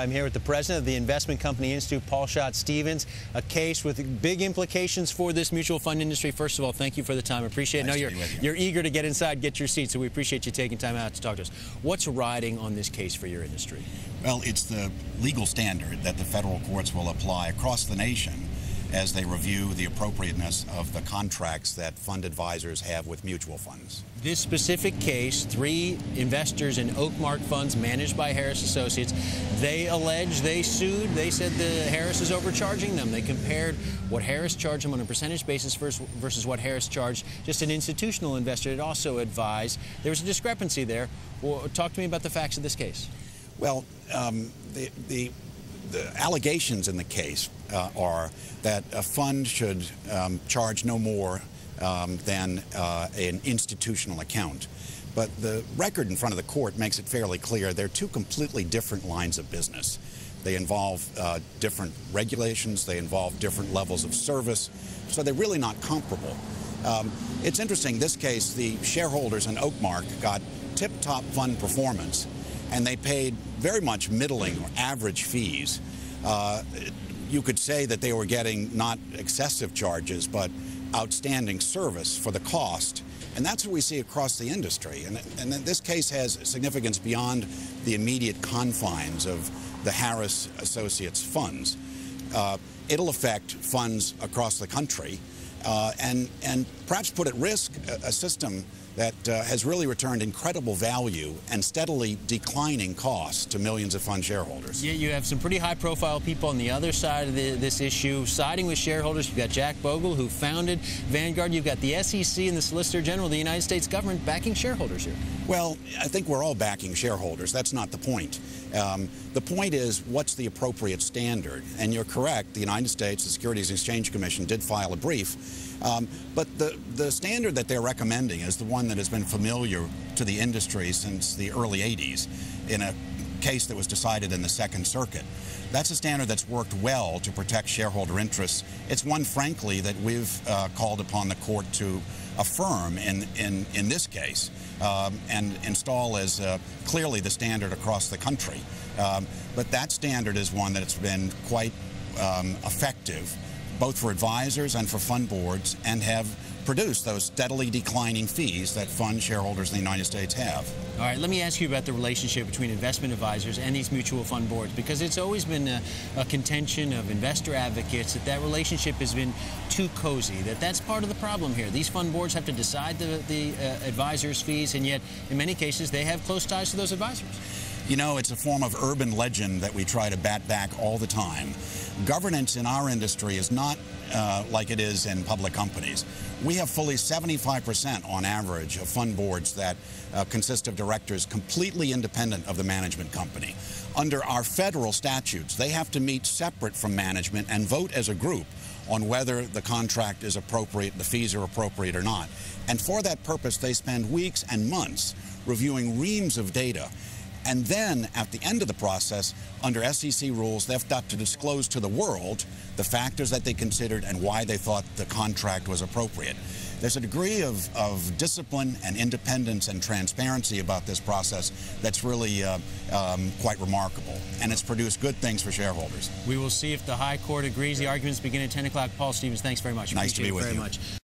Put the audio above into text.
I'm here with the president of the Investment Company Institute, Schott Stevens, a case with big implications for this mutual fund industry. First of all, thank you for the time. I appreciate it. Nice I know to be with you. you're eager to get inside, get your seat, so we appreciate you taking time out to talk to us. What's riding on this case for your industry? Well, it's the legal standard that the federal courts will apply across the nation as they review the appropriateness of the contracts that fund advisors have with mutual funds. This specific case, 3 investors in Oakmark funds managed by Harris Associates, they sued, they said the Harris is overcharging them. They compared what Harris charged them on a percentage basis versus what Harris charged just an institutional investor that also advised. There was a discrepancy there. Well, talk to me about the facts of this case. Well, the allegations in the case are that a fund should charge no more than an institutional account. But the record in front of the court makes it fairly clear they're 2 completely different lines of business. They involve different regulations, they involve different levels of service, so they're really not comparable. It's interesting, this case, the shareholders in Oakmark got tip-top fund performance, and they paid very much middling or average fees. You could say that they were getting not excessive charges, but outstanding service for the cost. And that's what we see across the industry. And this case has significance beyond the immediate confines of the Harris Associates funds. It'll affect funds across the country and perhaps put at risk a system that has really returned incredible value and steadily declining costs to millions of fund shareholders. Yeah, you have some pretty high-profile people on the other side of this issue siding with shareholders. You've got Jack Bogle, who founded Vanguard. You've got the SEC and the Solicitor General of the United States government backing shareholders here. Well, I think we're all backing shareholders. That's not the point. The point is, what's the appropriate standard? And you're correct, the United States, the Securities and Exchange Commission, did file a brief. But the standard that they're recommending is the one that has been familiar to the industry since the early 80s in a case that was decided in the Second Circuit. That's a standard that's worked well to protect shareholder interests. It's one, frankly, that we've called upon the court to affirm in this case and install as clearly the standard across the country. But that standard is one that's been quite effective, both for advisors and for fund boards, and have produced those steadily declining fees that fund shareholders in the United States have. All right, let me ask you about the relationship between investment advisors and these mutual fund boards, because it's always been a contention of investor advocates that relationship has been too cozy, that's part of the problem here. These fund boards have to decide the advisors' fees, and yet in many cases they have close ties to those advisors. You know, it's a form of urban legend that we try to bat back all the time. Governance in our industry is not like it is in public companies. We have fully 75% on average of fund boards that consist of directors completely independent of the management company. Under our federal statutes, they have to meet separate from management and vote as a group on whether the contract is appropriate, the fees are appropriate or not. And for that purpose, they spend weeks and months reviewing reams of data. And then, at the end of the process, under SEC rules, they've got to disclose to the world the factors that they considered and why they thought the contract was appropriate. There's a degree of discipline and independence and transparency about this process that's really quite remarkable. And it's produced good things for shareholders. We will see if the High Court agrees. The arguments begin at 10 o'clock. Paul Stevens, thanks very much. Nice to be with you. Appreciate it very much.